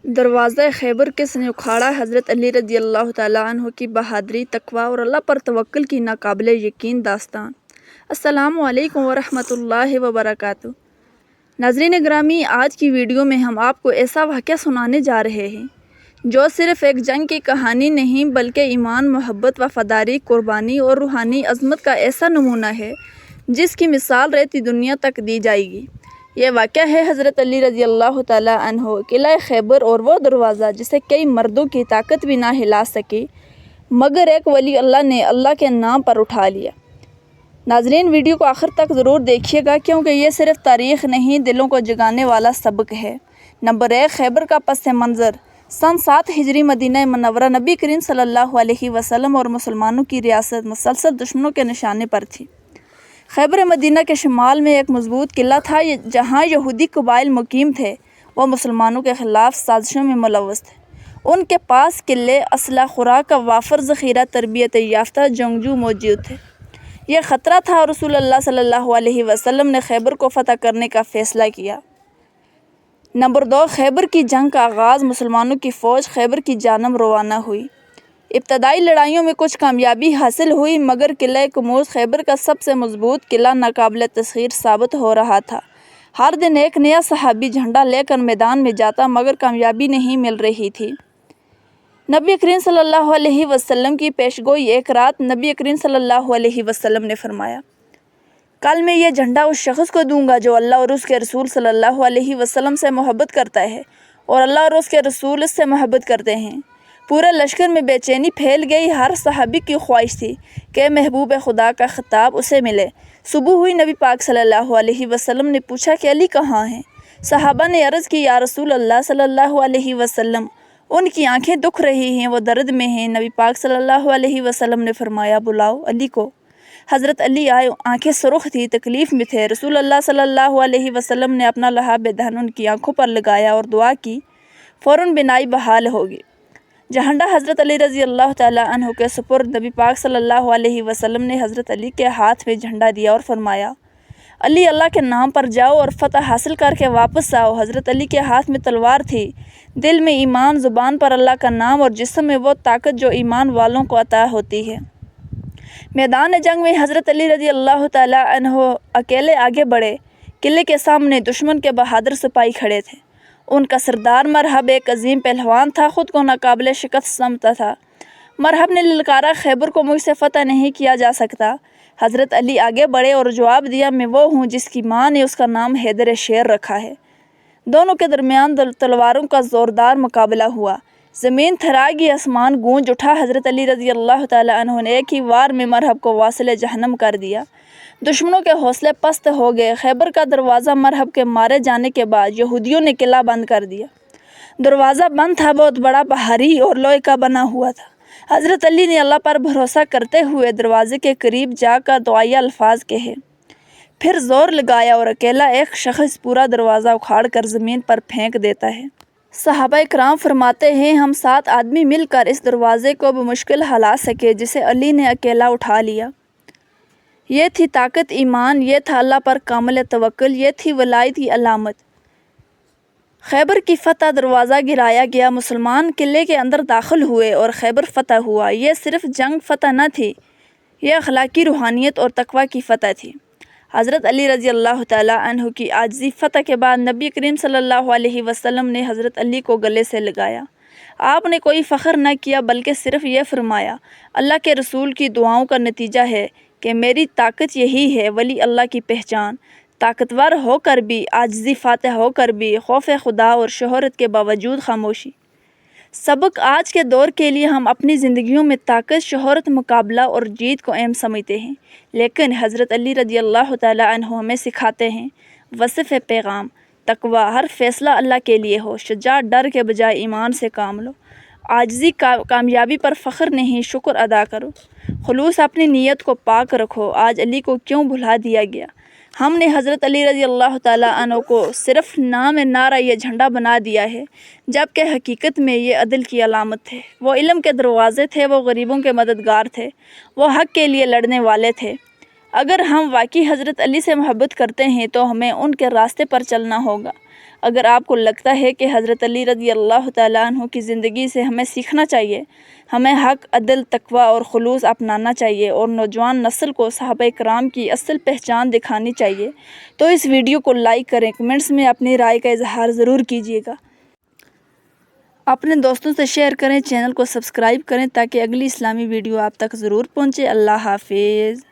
دروازہ خیبر کس نے اکھاڑا؟ حضرت علی رضی اللہ تعالیٰ عنہ کی بہادری، تقویٰ اور اللہ پر توکل کی ناقابل یقین داستان۔ السلام علیکم ورحمۃ اللہ وبرکاتہ۔ ناظرین گرامی، آج کی ویڈیو میں ہم آپ کو ایسا واقعہ سنانے جا رہے ہیں جو صرف ایک جنگ کی کہانی نہیں بلکہ ایمان، محبت، وفاداری، قربانی اور روحانی عظمت کا ایسا نمونہ ہے جس کی مثال رہتی دنیا تک دی جائے گی۔ یہ واقعہ ہے حضرت علی رضی اللہ تعالیٰ عنہ، قلعہ خیبر اور وہ دروازہ جسے کئی مردوں کی طاقت بھی نہ ہلا سکی مگر ایک ولی اللہ نے اللہ کے نام پر اٹھا لیا۔ ناظرین، ویڈیو کو آخر تک ضرور دیکھیے گا کیونکہ یہ صرف تاریخ نہیں، دلوں کو جگانے والا سبق ہے۔ نمبر 1، خیبر کا پس منظر۔ سن 7 ہجری مدینہ منورہ نبی کریم صلی اللہ علیہ وسلم اور مسلمانوں کی ریاست مسلسل دشمنوں کے نشانے پر تھی۔ خیبر مدینہ کے شمال میں ایک مضبوط قلعہ تھا جہاں یہودی قبائل مقیم تھے۔ وہ مسلمانوں کے خلاف سازشوں میں ملوث تھے۔ ان کے پاس قلعے، اسلحہ، خوراک کا وافر ذخیرہ، تربیت یافتہ جنگجو موجود تھے۔ یہ خطرہ تھا اور رسول اللہ صلی اللہ علیہ وسلم نے خیبر کو فتح کرنے کا فیصلہ کیا۔ نمبر 2، خیبر کی جنگ کا آغاز۔ مسلمانوں کی فوج خیبر کی جانب روانہ ہوئی۔ ابتدائی لڑائیوں میں کچھ کامیابی حاصل ہوئی مگر قلعہ کموز، خیبر کا سب سے مضبوط قلعہ، ناقابل تسخیر ثابت ہو رہا تھا۔ ہر دن ایک نیا صحابی جھنڈا لے کر میدان میں جاتا مگر کامیابی نہیں مل رہی تھی۔ نبی کریم صلی اللہ علیہ وسلم کی پیشگوئی۔ ایک رات نبی کریم صلی اللہ علیہ وسلم نے فرمایا، کل میں یہ جھنڈا اس شخص کو دوں گا جو اللہ اور اس کے رسول صلی اللہ علیہ وسلم سے محبت کرتا ہے اور اللہ اور اس کے رسول اس سے محبت کرتے ہیں۔ پورے لشکر میں بے چینی پھیل گئی۔ ہر صحابی کی خواہش تھی کہ محبوب خدا کا خطاب اسے ملے۔ صبح ہوئی، نبی پاک صلی اللہ علیہ وسلم نے پوچھا کہ علی کہاں ہیں؟ صحابہ نے عرض کی، یا رسول اللہ صلی اللہ علیہ وسلم، ان کی آنکھیں دکھ رہی ہیں، وہ درد میں ہیں۔ نبی پاک صلی اللہ علیہ وسلم نے فرمایا، بلاؤ علی کو۔ حضرت علی آئے، آنکھیں سرخ تھی، تکلیف میں تھے۔ رسول اللہ صلی اللہ علیہ وسلم نے اپنا لحاف دہن ان کی آنکھوں پر لگایا اور دعا کی، فوراً بینائی بحال ہوگی۔ جھنڈا حضرت علی رضی اللہ تعالیٰ عنہ کے سپرد۔ نبی پاک صلی اللہ علیہ وسلم نے حضرت علی کے ہاتھ میں جھنڈا دیا اور فرمایا، علی، اللہ کے نام پر جاؤ اور فتح حاصل کر کے واپس آؤ۔ حضرت علی کے ہاتھ میں تلوار تھی، دل میں ایمان، زبان پر اللہ کا نام اور جسم میں وہ طاقت جو ایمان والوں کو عطا ہوتی ہے۔ میدان جنگ میں حضرت علی رضی اللہ تعالیٰ عنہ اکیلے آگے بڑھے۔ قلعے کے سامنے دشمن کے بہادر سپاہی کھڑے تھے۔ ان کا سردار مرحب ایک عظیم پہلوان تھا، خود کو ناقابل شکست سمجھتا تھا۔ مرحب نے للکارا، خیبر کو مجھ سے فتح نہیں کیا جا سکتا۔ حضرت علی آگے بڑھے اور جواب دیا، میں وہ ہوں جس کی ماں نے اس کا نام حیدر شیر رکھا ہے۔ دونوں کے درمیان تلواروں کا زوردار مقابلہ ہوا۔ زمین تھرا گئی، آسمان گونج اٹھا۔ حضرت علی رضی اللہ تعالیٰ عنہ نے ایک ہی وار میں مرحب کو واصل جہنم کر دیا۔ دشمنوں کے حوصلے پست ہو گئے۔ خیبر کا دروازہ مرحب کے مارے جانے کے بعد یہودیوں نے قلعہ بند کر دیا۔ دروازہ بند تھا، بہت بڑا، بھاری اور لوہے کا بنا ہوا تھا۔ حضرت علی نے اللہ پر بھروسہ کرتے ہوئے دروازے کے قریب جا کر دعائیہ الفاظ کہے، پھر زور لگایا اور اکیلا ایک شخص پورا دروازہ اکھاڑ کر زمین پر پھینک دیتا ہے۔ صحابہ کرام فرماتے ہیں، ہم 7 آدمی مل کر اس دروازے کو بمشکل ہلا سکے جسے علی نے اکیلا اٹھا لیا۔ یہ تھی طاقت ایمان، یہ تھا اللہ پر کامل توکل، یہ تھی ولایت کی علامت۔ خیبر کی فتح، دروازہ گرایا گیا، مسلمان قلعے کے اندر داخل ہوئے اور خیبر فتح ہوا۔ یہ صرف جنگ فتح نہ تھی، یہ اخلاقی روحانیت اور تقویٰ کی فتح تھی۔ حضرت علی رضی اللہ تعالیٰ عنہ کی عاجزی فتح کے بعد نبی کریم صلی اللہ علیہ وسلم نے حضرت علی کو گلے سے لگایا۔ آپ نے کوئی فخر نہ کیا بلکہ صرف یہ فرمایا، اللہ کے رسول کی دعاؤں کا نتیجہ ہے کہ میری طاقت یہی ہے۔ ولی اللہ کی پہچان، طاقتور ہو کر بھی، عاجزی فاتح ہو کر بھی، خوف خدا اور شہرت کے باوجود خاموشی۔ سبق آج کے دور کے لیے، ہم اپنی زندگیوں میں طاقت، شہرت، مقابلہ اور جیت کو اہم سمجھتے ہیں لیکن حضرت علی رضی اللہ تعالیٰ عنہ ہمیں سکھاتے ہیں، وصف پیغام، تقویٰ، ہر فیصلہ اللہ کے لیے ہو، شجاعت ڈر کے بجائے ایمان سے کام لو، عاجزی کامیابی پر فخر نہیں شکر ادا کرو، خلوص اپنی نیت کو پاک رکھو۔ آج علی کو کیوں بھلا دیا گیا؟ ہم نے حضرت علی رضی اللہ تعالیٰ عنہ کو صرف نام نعرہ یہ جھنڈا بنا دیا ہے جبکہ حقیقت میں یہ عدل کی علامت تھے۔ وہ علم کے دروازے تھے، وہ غریبوں کے مددگار تھے، وہ حق کے لیے لڑنے والے تھے۔ اگر ہم واقعی حضرت علی سے محبت کرتے ہیں تو ہمیں ان کے راستے پر چلنا ہوگا۔ اگر آپ کو لگتا ہے کہ حضرت علی رضی اللہ تعالیٰ عنہ کی زندگی سے ہمیں سیکھنا چاہیے، ہمیں حق، عدل، تقوی اور خلوص اپنانا چاہیے اور نوجوان نسل کو صحابہ کرام کی اصل پہچان دکھانی چاہیے، تو اس ویڈیو کو لائک کریں، کمنٹس میں اپنی رائے کا اظہار ضرور کیجیے گا، اپنے دوستوں سے شیئر کریں، چینل کو سبسکرائب کریں تاکہ اگلی اسلامی ویڈیو آپ تک ضرور پہنچے۔ اللہ حافظ۔